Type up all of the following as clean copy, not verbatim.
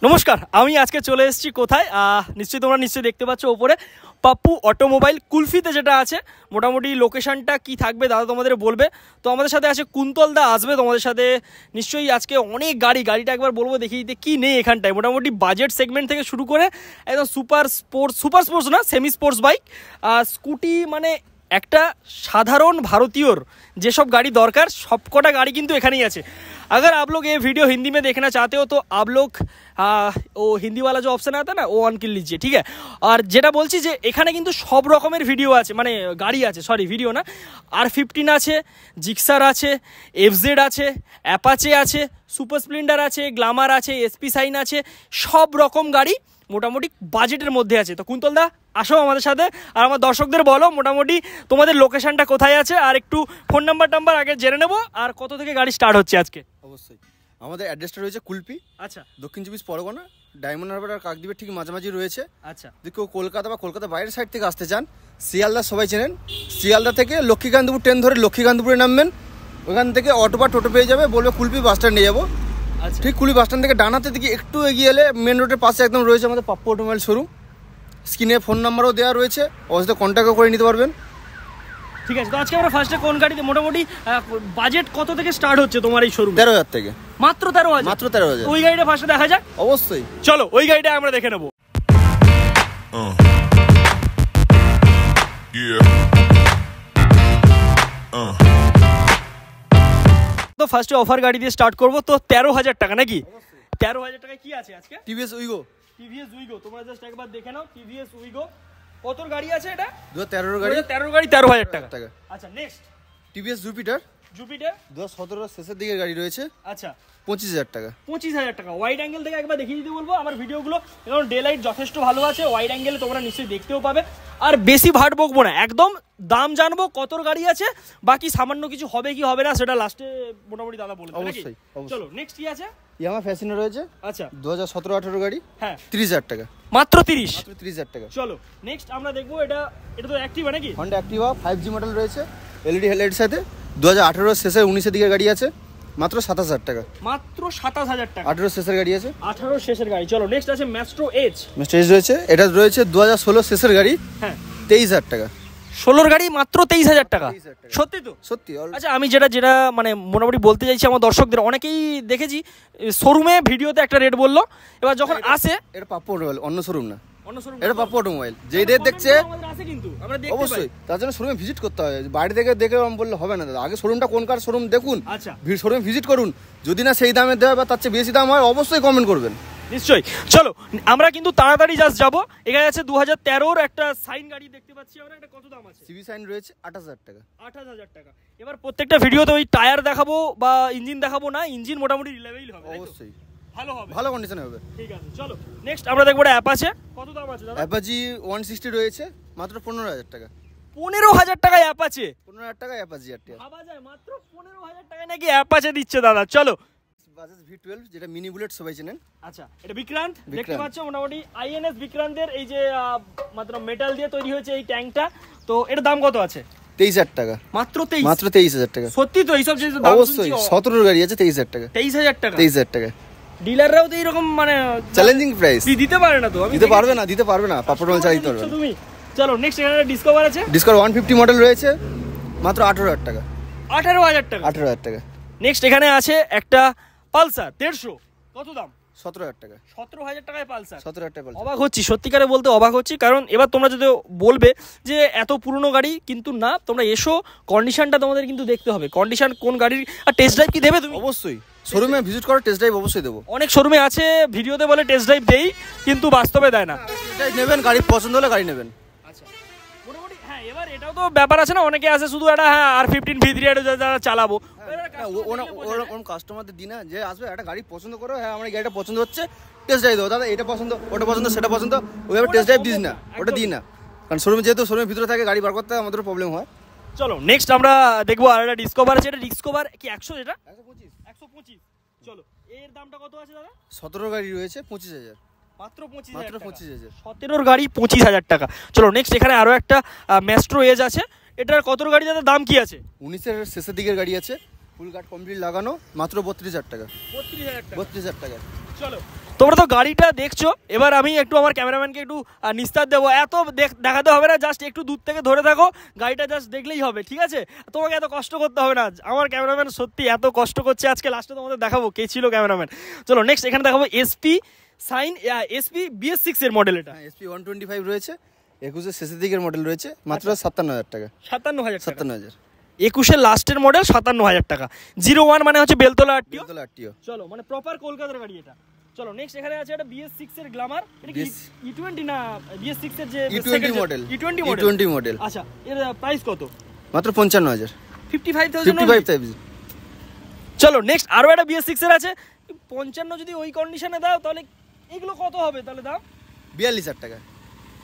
নমস্কার, আমি আজকে চলে এসেছি কোথায় নিশ্চয়ই তোমরা দেখতে পাচ্ছ ওপরে পাপ্পু অটোমোবাইল কুলফিতে যেটা আছে। মোটামুটি লোকেশনটা কি থাকবে দাদা তোমাদের বলবে। তো আমাদের সাথে আছে কুন্তল দা, আসবে তোমাদের সাথে নিশ্চয়ই। আজকে অনেক গাড়িটা একবার বলবো দেখিয়ে দিতে কি নেই এখানটায়। মোটামুটি বাজেট সেগমেন্ট থেকে শুরু করে একদম সুপার স্পোর্টস না, সেমি স্পোর্টস বাইক, স্কুটি, মানে একটা সাধারণ ভারতীয়র যেসব গাড়ি দরকার সবকটা গাড়ি কিন্তু এখানেই আছে। अगर आप लोग ये वीडियो हिंदी में देखना चाहते हो तो आप लोग वो हिंदी वाला जो ऑप्शन आता है ना वो ऑन कर लीजिए, ठीक है। और যেটা বলছি যে এখানে কিন্তু সব রকমের ভিডিও আছে, মানে গাড়ি আছে, সরি ভিডিও না। R15 আছে, জিক্সার আছে, FZ আছে, অ্যাপাচে আছে, সুপার স্প্লেন্ডার আছে, গ্ল্যামার আছে, SP সাইন আছে, সব রকম গাড়ি মোটামুটি বাজেটের মধ্যে আছে। তো কুন্তল দা আসো আমাদের সাথে, আর আমার দর্শকদের বলো মোটামুটি তোমাদের লোকেশনটা কোথায় আছে, আর একটু ফোন নাম্বার আগে জেনে নেবো, আর কত থেকে গাড়ি স্টার্ট হচ্ছে আজকে। অবশ্যই আমাদের অ্যাড্রেসটা রয়েছে কুলপি, আচ্ছা, দক্ষিণ চব্বিশ পরগনা, ডায়মন্ড হারবার আর কাকদ্বীপের ঠিক মাঝামাঝি রয়েছে। আচ্ছা, যদি কেউ কলকাতা বা কলকাতা বাইরের সাইড থেকে আসতে চান, শিয়ালদা সবাই চেনেন, শিয়ালদা থেকে লক্ষ্মীকান্তপুর ট্রেন ধরে লক্ষ্মীকান্তপুরে নামবেন, ওখান থেকে অটো বা টোটো পেয়ে যাবে, বলবে কুলপি বাস স্ট্যান্ড নিয়ে যাবো। আচ্ছা, ঠিক কুলপি বাস স্ট্যান্ড থেকে ডানাতে দিকে একটু এগিয়ে এলে মেন রোডের পাশে একদম রয়েছে আমাদের পাপ্পু অটোমোবাইল শোরুম। স্ক্রিনে ফোন নাম্বারও দেওয়া রয়েছে, অবশ্যই কন্ট্যাক্টও করে নিতে পারবেন। ঠিক আছে। তো আজকে আমরা ফার্স্টে কোন গাড়িতে, মোটামুটি বাজেট কত থেকে স্টার্ট হচ্ছে তোমার এই শোরুম? 13,000 থেকে। মাত্র 13,000? মাত্র 13,000। ওই গাড়িটা ফার্স্টে দেখা যাক। অবশ্যই, চলো ওই গাড়িটা আমরা দেখে নেবো। তো ফার্স্টে অফার গাড়ি দিয়ে স্টার্ট করবো। তো 13,000 টাকা নাকি? 13,000 টাকায় কি আছে আজকে? টিভিএস উইগো। তোমরা জাস্ট একবার দেখে নাও। টিভিএস উইগো কত গাড়ি আছে এটা? 2013 গাড়ি। 2013 গাড়ি 13,000 টাকা। আচ্ছা, নেক্সট টিভিএস জুপিটার 2017 শেষের দিকে গাড়ি রয়েছে। আচ্ছা, 25,000 টাকা। 25,000 টাকা। ওয়াইড অ্যাঙ্গেল থেকে একবার দেখিয়ে দিতে বলবো আমার ভিডিওগুলো, কারণ ডে লাইট যথেষ্ট ভালো আছে। ওয়াইড অ্যাঙ্গেলে তোমরা নিশ্চয়ই দেখতেও পাবে। আর বেশি ভাট বকবো না, একদম দাম জানবো কত গাড়ি আছে, বাকি সামান্য কিছু হবে কি হবে না সেটা লাস্টে মোটামুটি দাদা বলে দেবে। অবশ্যই। চলো নেক্সট কি আছে? ইয়ামা ফ্যাসিনো রয়েছে। আচ্ছা, 2017-18 গাড়ি। হ্যাঁ, 30,000 টাকা। মাত্র 30? মাত্র 30,000 টাকা। চলো নেক্সট আমরা দেখবো। এটা তো অ্যাক্টিভা নাকি? হন্ডা অ্যাক্টিভা 5G মডেল রয়েছে, এলইডি হেডলাইটের সাথে। 2018 শেষে 19 দিকের গাড়ি আছে, মাত্র 27,000 টাকা। মাত্র 27,000 টাকা। 18 শেষের গাড়ি আছে। 18 শেষের গাড়ি। চলো নেক্সট আছে ম্যাস্ট্রো এজ। ম্যাস্ট্রো এজ রয়েছে, এটা রয়েছে 2016 শেষের গাড়ি। হ্যাঁ, 23,000 টাকা। 16 গাড়ি মাত্র 23,000 টাকা। সত্যি তো? সত্যি। আচ্ছা, আমি যেটা মানে মোটামুটি বলতে চাইছি আমার দর্শকদের, অনেকেই দেখেছি শোরুমে ভিডিওতে একটা রেট বললো, এবার যখন আসে এটা পাপ্পু অটোমোবাইল, অন্য শোরুম না। এটা পাপ্পু অটোমোবাইল যেই রেট দেখছে অবশ্যই তার জন্য শোরুমে ভিজিট করতে হবে। বাইরে থেকে দেখে বললে হবে না দাদা, আগে শোরুমটা কোনকার শোরুম দেখুন। আচ্ছা, শোরুমে ভিজিট করুন, যদি না সেই দামে দেয় বা তার চেয়ে বেশি দাম হয় অবশ্যই কমেন্ট করবেন। নিশ্চয়ই। চলো আমরা কিন্তু তাড়াতাড়ি জাস্ট যাবো। এখানে আছে 2013 একটা সাইন গাড়ি দেখতে পাচ্ছি আমরা। এটা কত দাম আছে? সিভি সাইন রয়েছে 28,000 টাকা। 28,000 টাকা। এবার প্রত্যেকটা ভিডিওতে ওই টায়ার দেখাবো বা ইঞ্জিন দেখাবো না, ইঞ্জিন মোটামুটি রিলেভেল হবে। অবশ্যই ভালো হবে, ভালো কন্ডিশনে হবে। ঠিক আছে, চলো নেক্সট আমরা দেখবো এটা অ্যাপাচে। কত দাম আছে দাদা? অ্যাপাচি 160 রয়েছে, মাত্র 15,000 টাকা। 15,000 টাকায় অ্যাপাচে? 15,000 টাকা অ্যাপাচি। ভাবা যায়, মাত্র 15,000 টাকায় নাকি অ্যাপাচে দিচ্ছে দাদা। চলো বাজাজ V12, যেটা মিনি বুলেট সবাই চেনেন। আচ্ছা, এটা বিক্রান্ত দেখতে পাচ্ছ, মোটামুটি INS বিক্রান্তের এই যে মাত্র মেটাল দিয়ে তৈরি হয়েছে এই ট্যাঙ্কটা। তো এর দাম কত আছে? 23,000 টাকা। মাত্র 23? মাত্র 23,000 টাকা। সত্যি তো? এইসব জিনিস দাম অবশ্যই 17 গাড়ি আছে 23,000 টাকা। 23,000 টাকা? 23,000 টাকা। ডিলাররাও তো এরকম মানে চ্যালেঞ্জিং প্রাইস দিতে পারে না। তো আমি দিতে পারবে না পাপড় মাল চাইতে পারবে তুমি। চলো নেক্সট এখানে ডিসকভার আছে। ডিসকভার 150 মডেল রয়েছে, মাত্র 18,000 টাকা। 18,000 টাকা? 18,000 টাকা। নেক্সট এখানে আছে একটা পালসার 150। কত দাম? 17,000 টাকা। 17,000 টাকায় পালসার? 17,000 টাকা। অবাক হচ্ছি, সত্যিকারে বলতে অবাক হচ্ছি। কারণ এবার তোমরা যদি বলবে যে এত পুরনো গাড়ি, কিন্তু না, তোমরা এসো, কন্ডিশনটা তোমাদের কিন্তু দেখতে হবে। কন্ডিশন কোন গাড়ির, আর টেস্ট ড্রাইভ কি দেবে তুমি? অবশ্যই শোরুমে ভিজিট করো, টেস্ট ড্রাইভ অবশ্যই দেবো। অনেক শোরুমে আছে ভিডিওতে বলে টেস্ট ড্রাইভ দেই, কিন্তু বাস্তবে দেয় না। নেবেন, গাড়ি পছন্দ হলে গাড়ি নেবেন। আচ্ছা, মোটামুটি হ্যাঁ। এবার এটাও তো ব্যাপার আছে না, অনেকে আছে শুধু একটা হ্যাঁ R15 V3 যারা চালাবো, ওরকম কাস্টমারদের দিই না যে আসবে একটা গাড়ি পছন্দ করো, হ্যাঁ আমার গাড়িটা পছন্দ হচ্ছে, টেস্ট ড্রাইভ দেবো। দাদা এটা পছন্দ, ওটা পছন্দ, সেটা পছন্দ, ওইভাবে টেস্ট ড্রাইভ দিস না, ওটা দিই না। কারণ শোরুমে যেহেতু শোরুমের ভিতরে থাকে, গাড়ি বার করতে আমাদের প্রবলেম হয়। চলো নেক্সট আমরা দেখবো আর একটা ডিসকভার আছে। এটা ডিসকভার কি 100? এটা 125। চলো এর দামটা কত আছে দাদা? 17 গাড়ি রয়েছে, 25,000। মাত্র 25,000? 25,000। 17 গাড়ি 25,000 টাকা। চলো নেক্সট এখানে আরো একটা ম্যাস্ট্রো এজ আছে। এটার কত গাড়ি দাদা, দাম কি আছে? 19 শেষের দিকের গাড়ি আছে, ফুল কাট কমপ্লিট লাগানো, মাত্র 32,000 টাকা। 32,000 টাকা? 32,000 টাকা। চলো তোমরা তো গাড়িটা দেখছো, এবার আমি একটু আমার ক্যামেরাম্যানকে একটু নিস্তার দেবো। এত দেখাতে হবে না, জাস্ট একটু দূর থেকে ধরে থাকো, গাড়িটা জাস্ট দেখলেই হবে, ঠিক আছে? তোমাকে এত কষ্ট করতে হবে না। আমার ক্যামেরাম্যান সত্যি এত কষ্ট করছে, আজকে লাস্টে তোমাদের দেখাবো কে ছিল ক্যামেরাম্যান। চলো নেক্সট এখানে দেখাবো এসপি সাইন, এসপি BS6 এর মডেল। এটা এসপি 125 রয়েছে, 21 শেষের দিকের মডেল রয়েছে, মাত্র 57,000 টাকা। 57,000। 21 লাস্টের মডেল 57,000 টাকা। 01 মানে হচ্ছে বেলতলা আরটিও। চলো মানে প্রপার কলকাতার গাড়ি এটা। চলো নেক্সট এখানে আছে একটা BS6 এর গ্ল্যামার। এটা কি E20 না BS6 এর যে E20 মডেল? E20 model. আচ্ছা, এর প্রাইস কত? মাত্র 55,000। 55,000। চলো নেক্সট আরো একটা BS6 এর আছে। 55 যদি ওই কন্ডিশনে দাও তাহলে এগুলো কত হবে তাহলে দাও? 42,000 টাকা।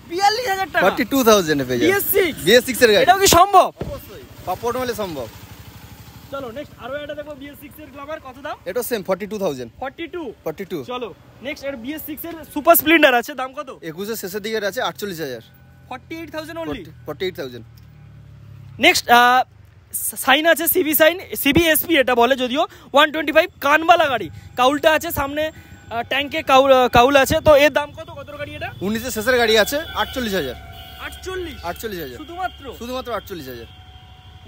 42,000 টাকা 42,000 এ পেয়ে যাবে BS6 এর গাড়ি। এটাও কি সম্ভব? অবশ্যই, পাপড় হলে সম্ভব। চলো নেক্সট আরো একটা দেখো BS6 এর গ্ল্যামার, কত দাম? এটা সেম 42,000। 42। চলো নেক্সট এর BS6 এর সুপার স্প্লেন্ডার আছে, দাম কত? 21 শেষের দিকের আছে 48,000। 48,000 অনলি। 48,000। নেক্সট সাইন আছে, সিবি সাইন, CBSP এটা বলে যদিও। 125 কানবালা গাড়ি, কাউলটা আছে সামনে, ট্যাঙ্কে কাউল আছে। তো এর দাম কত? কত গাড়ি এটা? 19 শেষের গাড়ি আছে 48,000। 48,000 শুধুমাত্র 48,000।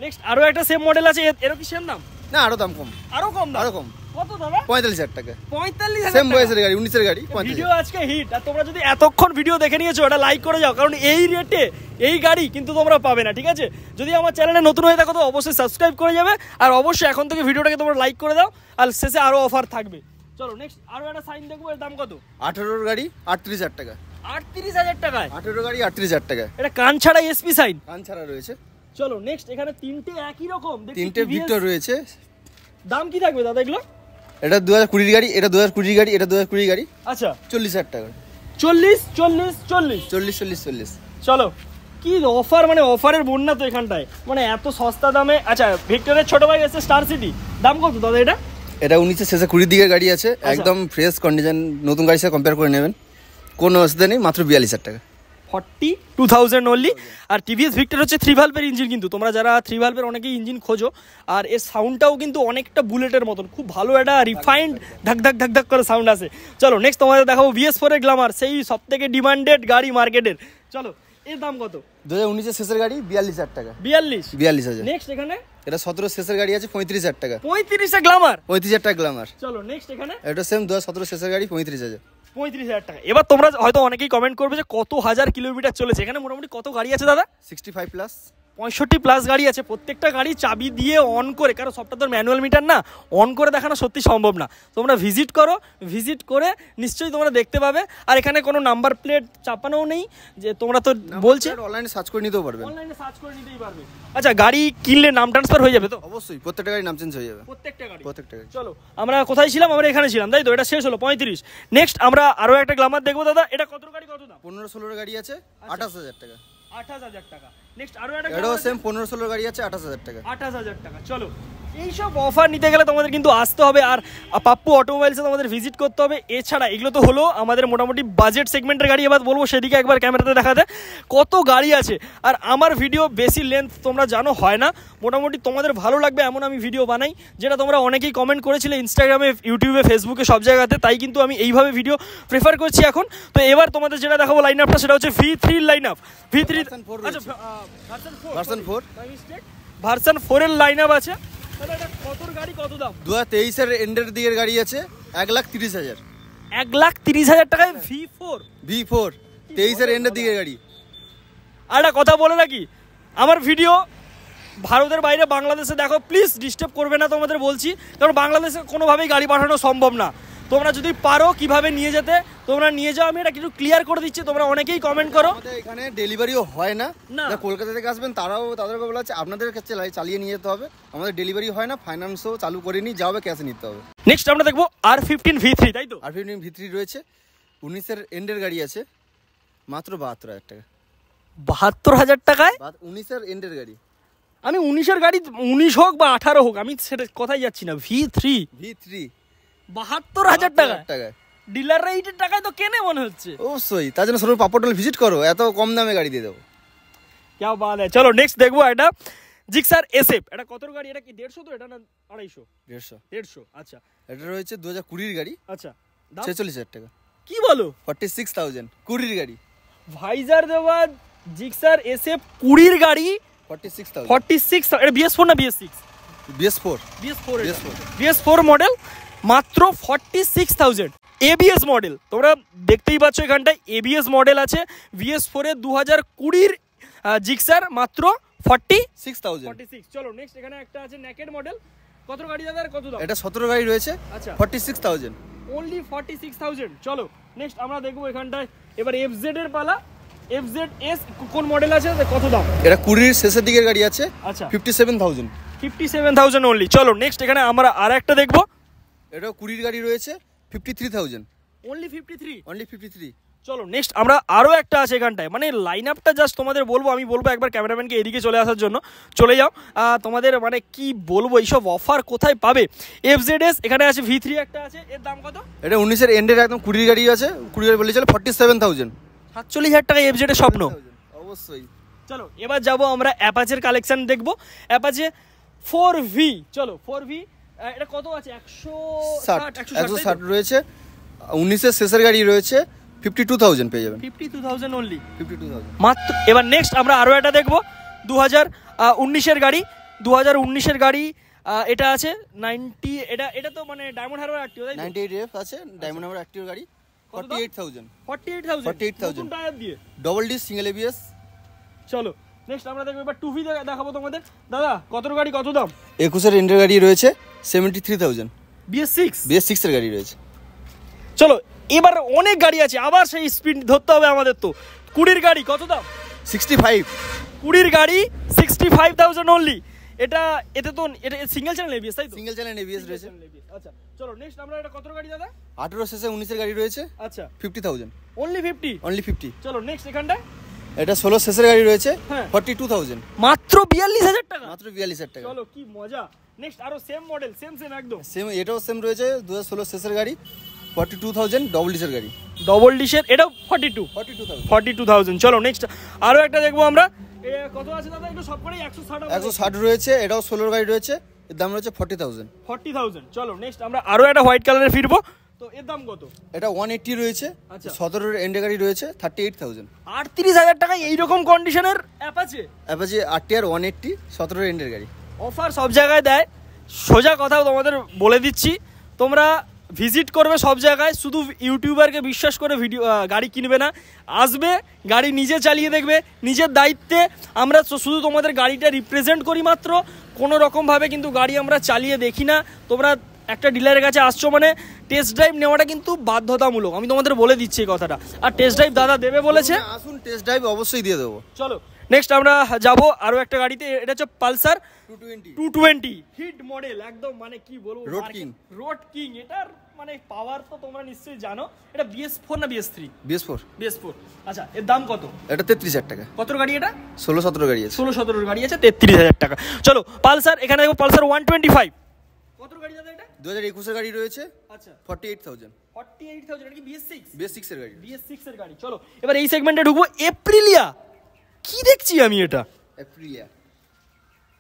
নেক্সট আরো একটা সেম মডেল আছে, এর কি সেম দাম? না, আরো দাম কম। আরো কম দাম? আরো কম। কত দাদা? 45,000 টাকা। 45,000 সেম বয়সের গাড়ি, 19 এর গাড়ি। ভিডিও আজকে হিট। আর তোমরা যদি এতক্ষণ ভিডিও দেখে নিয়েছো, এটা লাইক করে যাও, কারণ এই রেটে এই গাড়ি কিন্তু তোমরা পাবে না, ঠিক আছে? যদি আমার চ্যানেলে নতুন হয়ে থাকো তো অবশ্যই সাবস্ক্রাইব করে যাবে, আর অবশ্যই এখন থেকে ভিডিওটাকে তোমরা লাইক করে দাও, আর শেষে আরো অফার থাকবে। চলো নেক্সট আরো একটা সাইন দেখবো, এর দাম কত? 18 এর গাড়ি 38,000 টাকা। 38,000 টাকায় 18 গাড়ি 38,000 টাকা। এটা কান ছাড়া SP সাইন, কান ছাড়া রয়েছে। চলো নেক্সট এখানে তিনটে একই রকম, তিনটে ভিক্টর রয়েছে। দাম কি থাকবে দাদা এগুলো? এটা 2020 গাড়ি, এটা 2020 গাড়ি, এটা 2020 গাড়ি। আচ্ছা 40,000 টাকা। 40। চলো কি অফার, মানে অফারের বন্যা তো এখানটায়, মানে এত সস্তা দামে। আচ্ছা ভিক্টরের ছোট ভাই আছে স্টার সিটি, দাম কত দাদা এটা? এটা 19 শেষে 20 দিকের গাড়ি আছে, একদম ফ্রেশ কন্ডিশন, নতুন গাড়ির সাথে কম্পেয়ার করে নেবেন, কোনো অসুবিধা নেই, মাত্র 42,000 টাকা। 42,000 অনলি। আর TVS ভিক্টর হচ্ছে 3 ভালভের ইঞ্জিন, কিন্তু তোমরা যারা 3 ভালভের অনেকেই ইঞ্জিন খোঁজো, আর এর সাউন্ডটাও কিন্তু অনেকটা বুলেটের মতন, খুব ভালো একটা রিফাইন্ড ধাক ধাক করে সাউন্ড আছে। চলো নেক্সট তোমাদের দেখাবো BS4 এর গ্ল্যামার, সেই সব থেকে ডিমান্ডেড গাড়ি মার্কেটের। চলো এর দাম কত? 2019 শেষের গাড়ি 42,000 টাকা। 42,000। নেক্সট এখানে এটা 17 শেষের গাড়ি আছে 35,000 টাকা। 35 গ্ল্যামার, 35,000 টাকা গ্ল্যামার। চলো নেক্সট এখানে এটা সেম 2017 শেষের গাড়ি 35,000। 35,000 টাকা। এবার তোমরা হয়তো অনেকেই কমেন্ট করবে যে কত হাজার কিলোমিটার চলেছে, এখানে মোটামুটি কত গাড়ি আছে দাদা? 65 প্লাস। 65 প্লাস গাড়ি আছে। প্রত্যেকটা গাড়ি চাবি দিয়ে অন করে, কারণ সবটা তো ম্যানুয়াল মিটার না, অন করে দেখানো সত্যি সম্ভব না। তোমরা ভিজিট করো, ভিজিট করে নিশ্চয়ই তোমরা দেখতে পাবে। আর এখানে কোনো নাম্বার প্লেট চাপানোও নেই, যে তোমরা তো বলছে অনলাইনে সার্চ করে নিতেও পারবে। অনলাইনে সার্চ করে নিতেই পারবে। আচ্ছা গাড়ি কিনলে নাম ট্রান্সফার হয়ে যাবে তো? অবশ্যই, প্রত্যেকটা গাড়ি নাম চেঞ্জ হয়ে যাবে। প্রত্যেকটা গাড়ি। চলো আমরা কোথায় ছিলাম? আমরা এখানে ছিলাম, তাই তো? এটা শেষ হলো 35। নেক্সট আমরা আরো একটা গ্ল্যামার দেখবো দাদা, এটা কত গাড়ি, কত দাম? 15-16 গাড়ি আছে 28,000 টাকা। 28,000 টাকা। নেক্সট আরো একটা এটাও সেম 15-16 গাড়ি আছে 28,000 টাকা। 28,000 টাকা। চলো এইসব অফার নিতে গেলে তোমাদের কিন্তু আসতে হবে, আর পাপ্পু অটোমোবাইলসে তোমাদের ভিজিট করতে হবে। এছাড়া এগুলো তো হলো আমাদের মোটামুটি বাজেট সেগমেন্টের গাড়ি। এবার বলবো সেদিকে একবার ক্যামেরাতে দেখাতে কত গাড়ি আছে। আর আমার ভিডিও বেশি লেন্থ তোমরা জানো হয় না, মোটামুটি তোমাদের ভালো লাগবে এমন আমি ভিডিও বানাই, যেটা তোমরা অনেকেই কমেন্ট করেছিলে ইনস্টাগ্রামে, ইউটিউবে, ফেসবুকে, সব জায়গাতে। তাই কিন্তু আমি এইভাবে ভিডিও প্রেফার করছি এখন। তো এবার তোমাদের যেটা দেখাবো লাইন আপটা, সেটা হচ্ছে V3 line up. V3 version 4 এর লাইন আপ আছে। কত গাড়ি, কত দাম? 2023 এর এন্ডের দিকের গাড়ি আছে 1,30,000। 1,30,000 টাকায় V4 23 এর এন্ডের দিকের গাড়ি। আর একটা কথা বলে রাখি, আমার ভিডিও ভারতের বাইরে বাংলাদেশে দেখো, প্লিজ ডিস্টার্ব করবে না তোমাদের বলছি, কারণ বাংলাদেশে কোনোভাবেই গাড়ি পাঠানো সম্ভব না। তোমরা যদি পারো কিভাবে নিয়ে যেতে তোমরা নিয়ে যাও, আমি এটা কিছু ক্লিয়ার করে দিচ্ছি। তোমরা অনেকেই কমেন্ট করো, আমাদের এখানে ডেলিভারিও হয় না, যারা কলকাতা থেকে আসবেন তাদেরকে বলা হচ্ছে আপনাদের কাছে চালিয়ে নিয়ে যেতে হবে। আমাদের ডেলিভারি হয় না, ফাইন্যান্সও চালু করিনি, যা হবে ক্যাশে নিতে হবে। নেক্সট আমরা দেখবো R15 V3, তাই তো? R15 V3 রয়েছে, 19 এর এন্ডের গাড়ি আছে, মাত্র 72,000 টাকা। 72,000 টাকায় 19 এর এন্ডের গাড়ি। আমি 19 এর গাড়ি, 19 হোক বা 18 হোক, আমি সেটা কথাই যাচ্ছি না। V3 72,000 টাকা ডিলাররা এইটার টাকায় তো কেনে মনে হচ্ছে। অবশ্যই, তার জন্য শোরুম পাপড় ভিজিট করো, এত কম দামে গাড়ি দিয়ে দেবো। क्या बात है। চলো নেক্সট দেখবো এটা জিক্সার SF। এটা কত গাড়ি? এটা কি 150 তো? এটা না 250? 150। আচ্ছা এটা রয়েছে 2020 এর গাড়ি। আচ্ছা 46,000 টাকা। কি বলো? 46,000 কুড়ির গাড়ি, ভাইজার দেওয়া জিক্সার SF 20 গাড়ি 46,000। 46, এটা BS4 না BS6? BS4 BS4 মডেল, মাত্র 46,000। ABS মডেল, তোমরা দেখতেই পাচ্ছ এখানটায় ABS মডেল আছে BS4 এর 2020 জিক্সার, মাত্র 46,000। চলো নেক্সট এখানে একটা আছে নেকেড মডেল। কত গাড়ি দাদা, কত দাম? এটা 17 গাড়ি রয়েছে। আচ্ছা, 46,000, only 46,000। চলো নেক্সট আমরা দেখবো এখানটায় এবার FZ এর পালা। FZS কোন মডেল আছে, কত দাম? এটা 20 শেষের দিকের গাড়ি আছে। আচ্ছা, 57,000। 57,000 অনলি। চলো নেক্সট এখানে আমরা আর একটা দেখবো। এটা 20 গাড়ি রয়েছে 53,000, only 53। অনলি 53। চলো নেক্সট আমরা আরও একটা আছে এখানটায়, মানে লাইন আপটা জাস্ট তোমাদের বলবো, আমি বলবো একবার ক্যামেরাম্যানকে এদিকে চলে আসার জন্য, চলে যাও। তোমাদের মানে কি বলবো, এইসব অফার কোথায় পাবে। FZS এখানে আছে, V3 একটা আছে, এর দাম কত? এটা 19-এর এন্ডের একদম 20 গাড়ি আছে, 20 গাড়ি বলে চলে 47,000। 47,000 টাকা FZ এর স্বপ্ন। অবশ্যই। চলো এবার যাবো আমরা অ্যাপাচের কালেকশন দেখবো। অ্যাপাচে 4V, চলো 4V এটা কত আছে? 160 রয়েছে। 19-এর শেষের গাড়ি রয়েছে 52,000 পেয়ে যাবেন। 52,000 অনলি, 52,000 মাত্র। এবার নেক্সট আমরা আরও একটা দেখবো 2019-এর গাড়ি। 2019-এর গাড়ি এটা আছে 90, এটা তো মানে ডায়মন্ড হারবার অ্যাক্টিভ, তাই তো? 98F আছে, ডায়মন্ড হারবার অ্যাক্টিভ গাড়ি। 48,000। 48,000 টাকা দিয়ে, ডবল ডি সিঙ্গেল ABS। চলো নেক্সট আমরা দেখবো এবার 2V দেখাবো তোমাদের। দাদা কত গাড়ি, কত দাম? 21-এর এন্ডের গাড়ি রয়েছে 73,000। BS6 এর গাড়ি রয়েছে। চলো এবার অনেক গাড়ি আছে, আবার সেই স্পিড ধরতে হবে আমাদের। তো 20 গাড়ি কত দাম? 65। 20 গাড়ি 65,000 অনলি। এতে তো এটা সিঙ্গেল চ্যানেল ABS, তাই তো? সিঙ্গেল চ্যানেল ABS রয়েছে। আচ্ছা চলো নেক্সট আমরা এটা কত গাড়ি দাদা? 18 শেষে 19-এর গাড়ি রয়েছে। আচ্ছা, 50,000। অনলি 50। অনলি 50। চলো নেক্সট এখানটা এটা 16 শেষের গাড়ি রয়েছে। হ্যাঁ। 42,000। মাত্র 42,000 টাকা। মাত্র 42,000 টাকা। চলো কি মজা। নেক্সট আরো সেম মডেল, সেম একদম সেম, এটাও সেম রয়েছে 2016 শেষের গাড়ি 42,000, ডবল ডিসের গাড়ি। ডবল ডিশের, এটাও 42,000। চলো নেক্সট আরো একটা দেখবো আমরা। কত আছে দাদা? একটু সব করে 160 রয়েছে। এটাও 16 গাড়ি রয়েছে, এর দাম রয়েছে 40,000। চলো নেক্সট আমরা আরো একটা হোয়াইট কালারে ফিরবো। তো এর দাম কত? এটা 180 রয়েছে। আচ্ছা, 17-এর এন্ডে গাড়ি রয়েছে 38,000। 38,000 টাকায় এইরকম কন্ডিশনের অ্যাপাচে RTR 180 17-এর এন্ডের গাড়ি। অফার সব জায়গায় দেয়, সোজা কথাও তোমাদের বলে দিচ্ছি। তোমরা ভিজিট করবে সব জায়গায়, শুধু ইউটিউবারকে বিশ্বাস করে গাড়ি কিনবে না। আসবে, গাড়ি নিজে চালিয়ে দেখবে, নিজের দায়িত্বে। আমরা শুধু তোমাদের গাড়িটা রিপ্রেজেন্ট করি মাত্র, কোনো রকমভাবে কিন্তু গাড়ি আমরা চালিয়ে দেখি না। তোমরা একটা ডিলারের কাছে আসছো মানে টেস্ট ড্রাইভ নেওয়াটা কিন্তু বাধ্যতামূলক, আমি তোমাদের বলে দিচ্ছি এই কথাটা। আর টেস্ট ড্রাইভ দাদা দেবে বলেছে, আসুন টেস্ট ড্রাইভ অবশ্যই দিয়ে দেবো। চলো নেক্সট আমরা যাবো আরো একটা গাড়িতে। এটা হচ্ছে পালসার 220 হিট মডেল, একদম মানে কি বলবো, রোড কিং। এটার মানে পাওয়ার তো তোমরা নিশ্চয়ই জানো। এটা BS4 না BS3? BS4। আচ্ছা, এর দাম কত? এটা 33,000 টাকা। কত গাড়ি এটা? 16-17 গাড়ি আছে। 16-17 গাড়ি আছে, 33,000 টাকা। চলো পালসার, এখানে দেখো পালসার 125। কত গাড়ি দাদা এটা? 2021-এর গাড়ি রয়েছে। আচ্ছা, 48,000। 48,000। এটা কি BS6 এর গাড়ি। BS6 এর গাড়ি। চলো এবার এই সেগমেন্টে ঢুকবো। এপ্রিলিয়া, কি দেখছি আমি এটা? এপ্রিলিয়া,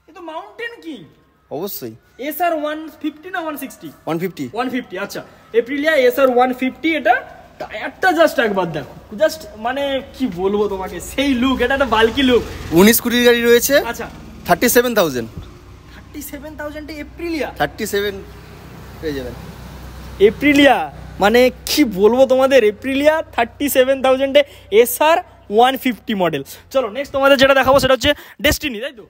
এ তো মাউন্টেন কিং। অবশ্যই। SR 150 না 160? 150। আচ্ছা, এপ্রিলিয়া SR 150। এটা টায়ারটা জাস্ট একবার দেখো, জাস্ট মানে কি বলবো তোমাকে, সেই লুক। এটা একটা বাল্কি লুক। 19-20 গাড়ি রয়েছে। আচ্ছা, 37,000। 37,000 এপ্রিলিয়া। 37 পেয়ে যাবেন। এপ্রিলিয়া মানে কি বলবো তোমাদের, এপ্রিলিয়া 37,000 SR 150 মডেল। চলো নেক্সট তোমাদের যেটা দেখাবো সেটা হচ্ছে ডেস্টিনি, তাই তো?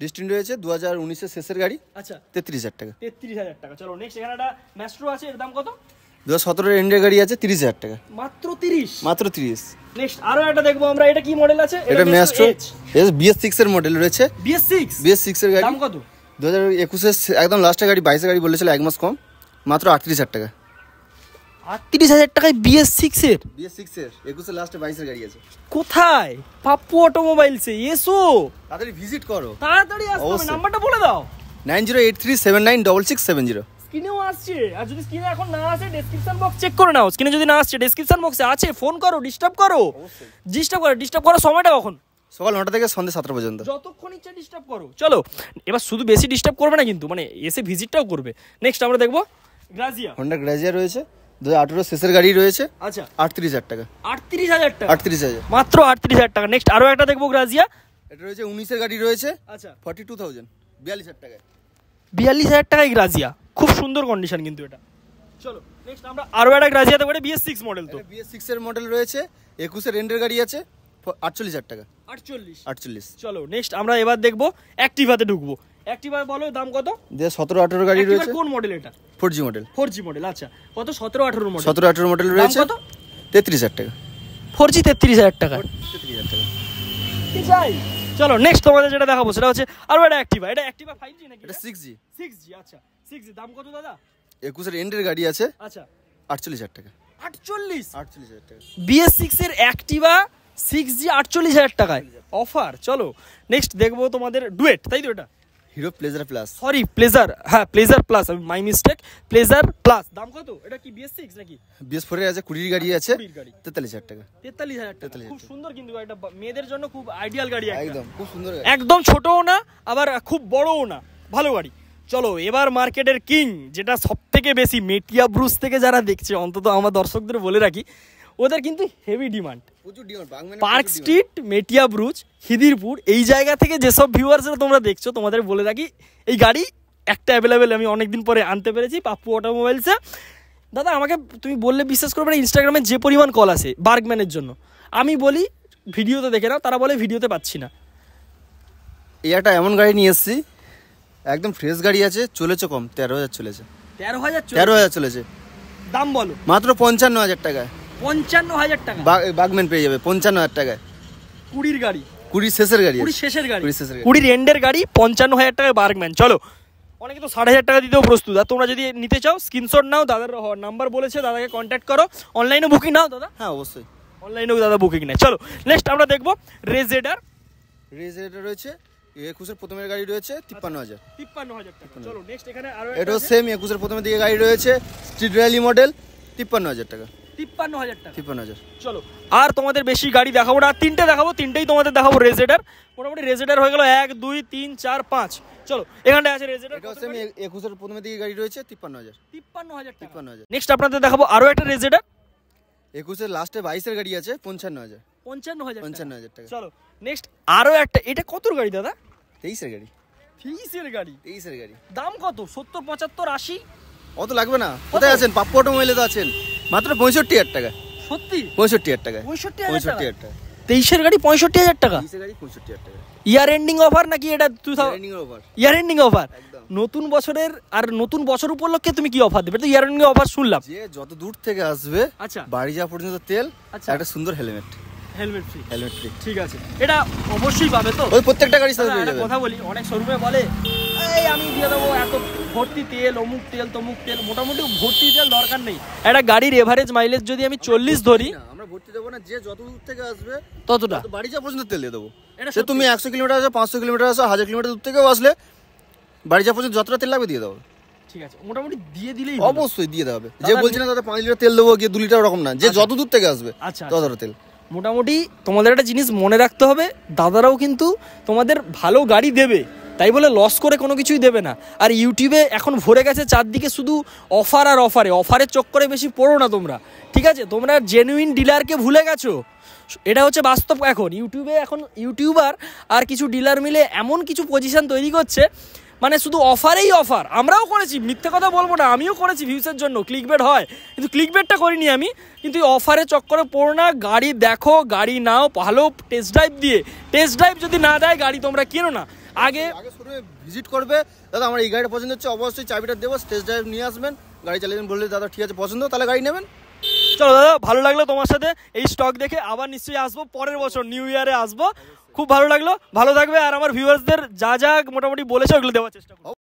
ডেস্টিনি রয়েছে 2019-এর শেষের গাড়ি। আচ্ছা, 33,000 টাকা। 33,000 টাকা। চলো নেক্সট এখানে একটা ম্যাস্ট্রো আছে, এর দাম কত? 2017-এর এন্ডের গাড়ি আছে 30,000 টাকা। মাত্র 30? মাত্র 30। নেক্সট আরো একটা দেখবো আমরা। এটা কি মডেল আছে? এটা ম্যাস্ট্রো BS6-এর মডেল রয়েছে। BS6-এর গাড়ি। দাম কত? 2021-এর একদম লাস্টের গাড়ি, 22-এর গাড়ি বলেছিল, এক মাস কম, মাত্র 38,000 টাকা। 38,000 টাকায় BS6-এর? BS6-এর 21-এর লাস্টে 22-এর গাড়ি আছে। কোথায়? পাপ্পু অটোমোবাইলসে এসো, তাড়াতাড়ি ভিজিট করো, তাড়াতাড়ি আসতে হবে। নাম্বারটা বলে দাও। 9083796670। স্ক্রিনেও আসছে, আর যদি স্ক্রিনে এখন না আসে ডেসক্রিপশন বক্স চেক করে নাও। স্ক্রিনে যদি না আসছে ডেসক্রিপশন বক্সে আছে, ফোন করো, ডিস্টার্ব করো। ডিস্টার্ব করার সময়টা কখন? সকাল 9টা থেকে সন্ধ্যে 7টা পর্যন্ত, যতক্ষণ ইচ্ছা ডিস্টার্ব করো। চলো এবার শুধু বেশি ডিস্টার্ব করবে না কিন্তু, মানে এসে ভিজিটটাও করবে। নেক্সট আমরা দেখবো গ্রাজিয়া। হন্ডা গ্রাজিয়া রয়েছে 2018 শেষের গাড়ি রয়েছে, আচ্ছা 38,000 টাকা। 38,000 টাকা, 38,000 মাত্র 38,000 টাকা। নেক্সট আরো একটা দেখবো গ্রাজিয়া। এটা রয়েছে 19-এর গাড়ি রয়েছে, আচ্ছা 42,000, 42,000 টাকায়। 42,000 টাকায় গ্রাজিয়া, খুব সুন্দর কন্ডিশন কিন্তু এটা। চলো নেক্সট আমরা আরো একটা গ্রাজিয়া দেখবো, BS6 মডেল। তো BS6 এর মডেল রয়েছে, 21-এর এন্ডের গাড়ি আছে, 48,000 টাকা। 48। চলো নেক্সট আমরা এবার দেখবো অ্যাক্টিভাতে ঢুকবো। অ্যাক্টিভা বলো দাম কত? 17-18 গাড়ি রয়েছে। কোন মডেল এটা? 4G model. 4G মডেল, আচ্ছা কত? 17-18 মডেল। 17-18 মডেল রয়েছে, কত? 33,000 টাকা। 4G 33,000 টাকা। 33,000 টাকা। কি চাই? চলো নেক্সট তোমাদের যেটা দেখাবো সেটা হচ্ছে আরো একটা অ্যাক্টিভা। এটা অ্যাক্টিভা 5G নাকি? এটা 6G। 6G, আচ্ছা 6G দাম কত দাদা? 21-এর এন্ডের গাড়ি আছে, আচ্ছা 48,000 টাকা। 48,000 টাকা। BS6 এর অ্যাক্টিভা 6G 48,000 টাকায় অফার। চলো নেক্সট দেখবো তোমাদের ডুয়েট, তাই তো? এটা Hero pleasure plus, sorry pleasure, হ্যাঁ pleasure plus, my mistake, pleasure plus. দাম কত? এটা কি BS6 নাকি? BS4 এর আছে, 20 গাড়ি আছে, 43,000 টাকা। 43,000 টাকা, খুব সুন্দর কিন্তু এটা মেয়েদের জন্য খুব আইডিয়াল গাড়ি, একদম খুব সুন্দর গাড়ি, একদম ছোটও না আবার খুব বড়ও না, ভালো গাড়ি। চলো এবার মার্কেটের কিং, যেটা সব থেকে বেশি মেটিয়া ব্রুজ থেকে যারা দেখছে, অন্তত আমার দর্শকদের বলে রাখি, ওদের কিন্তু হেভি ডিমান্ড। প্রচুর demand. Park street, মেটিয়া Brugge, Khidirpur, এই জায়গা থেকে যেসব ভিউয়ার্সরা তোমরা দেখছো, তোমাদের বলে রাখি এই গাড়ি একটা অ্যাভেলেবেল আমি অনেকদিন পরে আনতে পেরেছি পাপ্পু অটোমোবাইলসে। দাদা আমাকে তুমি বললে বিশ্বাস করবে না, ইনস্টাগ্রামে যে পরিমাণ কল আসে বার্গম্যানের জন্য, আমি বলি ভিডিওতে দেখে নাও, তারা বলে ভিডিওতে পাচ্ছি না। এই একটা এমন গাড়ি নিয়ে এসেছি, একদম ফ্রেশ গাড়ি আছে, চলেছে কম, 13,000 চলেছে। 13,000 চলেছে। দাম বলো? মাত্র 55,000 টাকায়। 55,000 টাকা বাগম্যান পেয়ে যাবে 55,000 টাকায়। 20 গাড়ি, 20 শেষের গাড়ি, 20 শেষের গাড়ি, 20 এন্ডের গাড়ি, 55,000 টাকায় বার্গম্যান। চলো অনেকে তো 60,000 টাকা দিতেও প্রস্তুত। আর তোমরা যদি নিতে চাও স্ক্রিনশট নাও, দাদার নাম্বার বলেছে, দাদাকে কন্ট্যাক্ট করো। অনলাইনে বুকিং নাও দাদা? হ্যাঁ অবশ্যই অনলাইনেও দাদা বুকিং নেয়। চলো নেক্সট আমরা দেখবো রেজেডার রয়েছে, 21-এর প্রথমের গাড়ি রয়েছে, 53,000 টাকা। চলো নেক্সট এখানে আরো এটাও সেম 21-এর প্রথমের দিকে গাড়ি রয়েছে, স্ট্রিট র্যালি মডেল, 53,000 টাকা। 53,000 টাকা। 53,000। চলো আর তোমাদের বেশি গাড়ি দেখাবো না, আর তিনটে দেখাবো, তিনটেই তোমাদের দেখাবো রেজেডার। মোটামুটি রেজেডার হয়ে গেল 1 2 3 4 5। চলো এখানটা আছে রেজেডার, এটাও সেম 21-এর প্রথমের দিকে গাড়ি রয়েছে, 53,000 টাকা। 53,000। নেক্সট আপনাদের দেখাবো আরো একটা রেজেডার, 21-এর লাস্টে 22-এর গাড়ি আছে, 55,000 টাকা। চলো নেক্সট আরো একটা, এটা কতর গাড়ি দাদা? 23-এর গাড়ি। 23-এর গাড়ি? 23-এর গাড়ি। দাম কত? 70 75 80? অত লাগবে না। কোথায় আছেন? পাপ্পু অটোমোবাইলে তো আছেন, মাত্র 65,000 টাকা। সত্যি? 65,000 টাকা। 65,000 টাকা। 23-এর গাড়ি 65,000 টাকা। 23-এর গাড়ি 65,000 টাকা। ইয়ার এন্ডিং অফার নাকি এটা? Year ending offer. একদম। নতুন বছরের আর নতুন বছর উপলক্ষে তুমি কি অফার দেবে? তো ইয়ার এন্ডিং অফার শুনলাম। যে যত দূর থেকে আসবে, আচ্ছা বাড়ি যাওয়া পর্যন্ত তেল, আচ্ছা একটা সুন্দর হেলমেট ফ্রি। ঠিক আছে, এটা অবশ্যই পাবে তো? ওই প্রত্যেকটা গাড়ির সাথে দাদা, পেয়ে একটা যাবেন। কথা বলি, অনেক শোরুমে বলে এই আমি দিয়ে দেবো এত ভর্তি তেল, অমুক তেল তমুক তেল। মোটামুটি ভর্তি তেল দরকার নেই। একটা গাড়ির এভারেজ মাইলেজ যদি আমি 40 ধরি, আমরা ভর্তি দেবো না, যে যত দূর থেকে আসবে ততটা বাড়ি যাওয়া পর্যন্ত তেল দিয়ে দেবো। এটা সে তুমি 100 কিলোমিটার আসো, 500 কিলোমিটার আসো, 1000 কিলোমিটার দূর থেকেও আসলে বাড়ি যাওয়া পর্যন্ত যতটা তেল লাগবে দিয়ে দেবো। ঠিক আছে, মোটামুটি দিয়ে দিলেই অবশ্যই দিয়ে দেবে। যে বলছি না দাদা 5 লিটার তেল দেবো, গিয়ে 2 লিটার, ওরকম না, যে যত দূর থেকে আসবে আচ্ছা ততটা তেল। মোটামুটি তোমাদের একটা জিনিস মনে রাখতে হবে, দাদারাও কিন্তু তোমাদের ভালো গাড়ি দেবে, তাই বলে লস করে কোনো কিছুই দেবে না। আর ইউটিউবে এখন ভরে গেছে চারদিকে শুধু অফার আর অফারের চক্করে বেশি পড়ো না তোমরা, ঠিক আছে? তোমরা জেনুইন ডিলারকে ভুলে গেছো, এটা হচ্ছে বাস্তব। এখন ইউটিউবে ইউটিউবার আর কিছু ডিলার মিলে এমন কিছু পজিশন তৈরি করছে, মানে শুধু অফারেই অফার। আমরাও করেছি, মিথ্যে কথা বলবো না, আমিও করেছি ভিউসের জন্য, ক্লিকবেট হয়, কিন্তু ক্লিকবেটটা করিনি আমি। কিন্তু অফারের চক্করে পড়ো না, গাড়ি দেখো, গাড়ি নাও, ভালো টেস্ট ড্রাইভ যদি না দেয় গাড়ি তোমরা কিনো না। আগে শোরুমে ভিজিট করবে, দাদা আমার এই গাড়িটা পছন্দ হচ্ছে, অবশ্যই চাবিটা দেবো, টেস্ট ড্রাইভ নিয়ে আসবেন, গাড়ি চালিয়ে বললে দাদা ঠিক আছে পছন্দ, তাহলে গাড়ি নেবেন। চলো দাদা, ভালো লাগলো তোমার সাথে এই স্টক দেখে, আবার নিশ্চয়ই আসবো পরের বছর নিউ ইয়ারে আসবো। খুব ভালো লাগলো, ভালো থাকবে, আর আমার ভিউয়ার্সদের যা যা মোটামুটি বলেছে ওগুলো দেওয়ার চেষ্টা করবো।